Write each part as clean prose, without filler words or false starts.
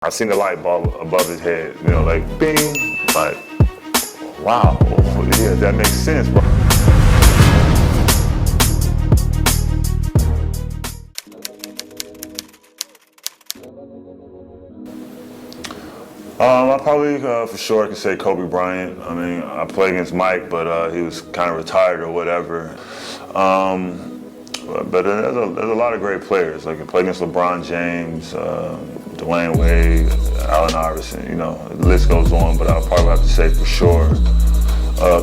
I seen the light bulb above his head, you know, like bing, like, wow, yeah, that makes sense, bro. I probably, for sure, I can say Kobe Bryant. I mean, I played against Mike, but he was kind of retired or whatever. But there's a lot of great players. Like I played against LeBron James, Dwayne Wade, Allen Iverson. You know, the list goes on. But I'll probably have to say for sure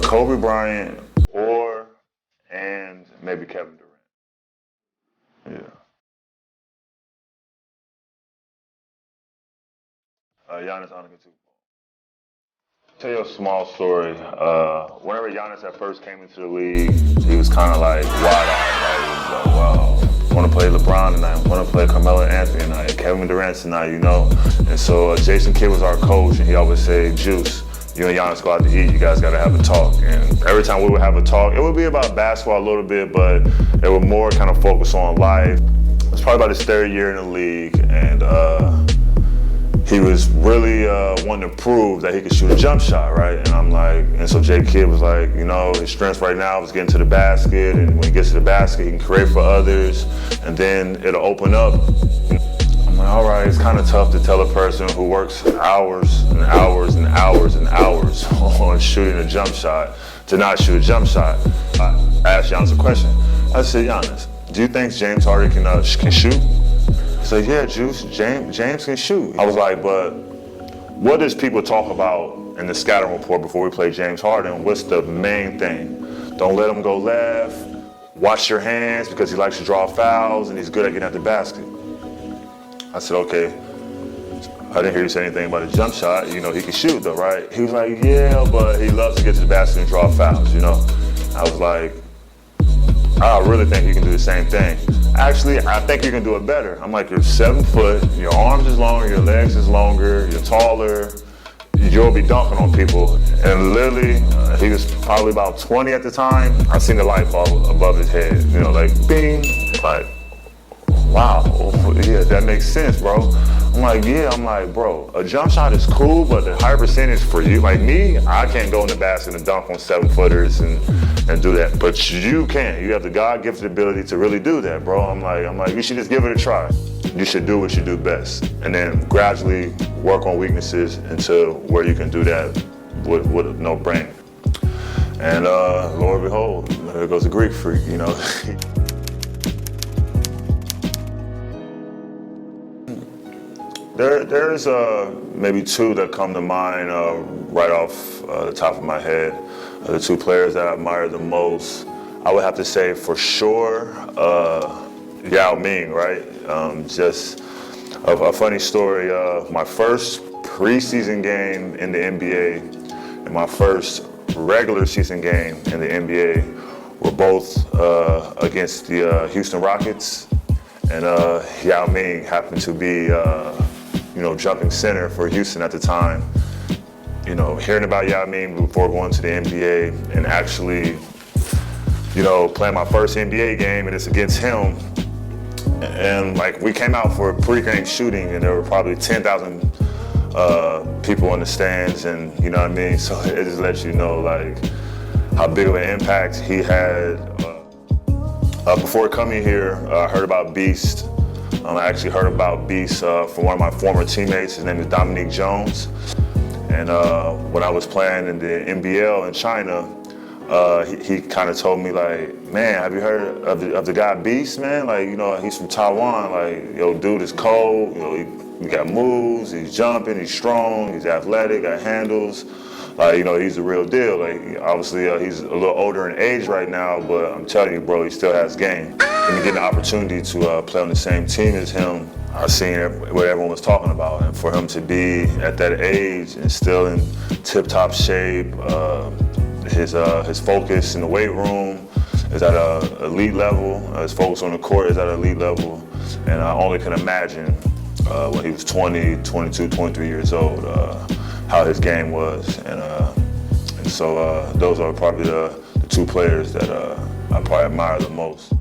Kobe Bryant and maybe Kevin Durant. Yeah. Giannis Antetokounmpo. Tell you a small story. Whenever Giannis at first came into the league, he was kind of like wide-eyed. Right? He was like, wow, I want to play LeBron tonight. I want to play Carmelo Anthony tonight. Kevin Durant tonight, you know. And so Jason Kidd was our coach, and he always said, Juice, you and Giannis go out to eat. You guys got to have a talk. And every time we would have a talk, it would be about basketball a little bit, but it would more kind of focus on life. It was probably about his third year in the league, and he was really wanting to prove that he could shoot a jump shot, right? And I'm like, and so J Kidd was like, you know, his strength right now is getting to the basket, and when he gets to the basket, he can create for others, and then it'll open up. I'm like, all right, it's kind of tough to tell a person who works hours and hours and hours and hours on shooting a jump shot to not shoot a jump shot. I asked Giannis a question. I said, Giannis, do you think James Harden can shoot? He said, yeah, Juice, James can shoot. I was like, but what does people talk about in the scouting report before we play James Harden? What's the main thing? Don't let him go left. Watch your hands because he likes to draw fouls and he's good at getting at the basket. I said, okay. I didn't hear you say anything about a jump shot. You know, he can shoot though, right? He was like, yeah, but he loves to get to the basket and draw fouls, you know? I was like, I really think you can do the same thing. Actually, I think you can do it better. I'm like, you're 7 foot, your arms is longer, your legs is longer, you're taller, you'll be dunking on people. And literally, he was probably about 20 at the time. I seen the light bulb above his head, you know, like bing, like, wow, yeah, that makes sense, bro. I'm like, yeah, I'm like, bro, a jump shot is cool, but the high percentage for you, like me, I can't go in the basket and dunk on 7-footers and do that. But you can. You have the God-gifted ability to really do that, bro. I'm like, you should just give it a try. You should do what you do best, and then gradually work on weaknesses until where you can do that with no brain. And lo and behold, there goes a Greek freak, you know. There's maybe two that come to mind right off the top of my head. The two players that I admire the most, I would have to say for sure, Yao Ming, right? Just a funny story. My first preseason game in the NBA and my first regular season game in the NBA were both against the Houston Rockets, and Yao Ming happened to be you know, jumping center for Houston at the time. You know, hearing about Yao Ming before going to the NBA and actually, you know, playing my first NBA game and it's against him. And like, we came out for a pre-game shooting and there were probably 10,000 people in the stands, and you know what I mean? So it just lets you know like how big of an impact he had. Before coming here, I heard about Beast. I actually heard about Beast from one of my former teammates. His name is Dominique Jones. And when I was playing in the NBL in China, he kind of told me like, man, have you heard of the guy Beast, man? Like, you know, he's from Taiwan. Like, yo, dude is cold. You know, he got moves, he's jumping, he's strong, he's athletic, got handles. Like, you know, he's the real deal. Like, obviously, he's a little older in age right now, but I'm telling you, bro, he still has game. And getting the opportunity to play on the same team as him, I seen what everyone was talking about. And for him to be at that age and still in tip-top shape, his focus in the weight room is at an elite level. His focus on the court is at an elite level. And I only can imagine when he was 20, 22, 23 years old, how his game was. And so those are probably the two players that I probably admire the most.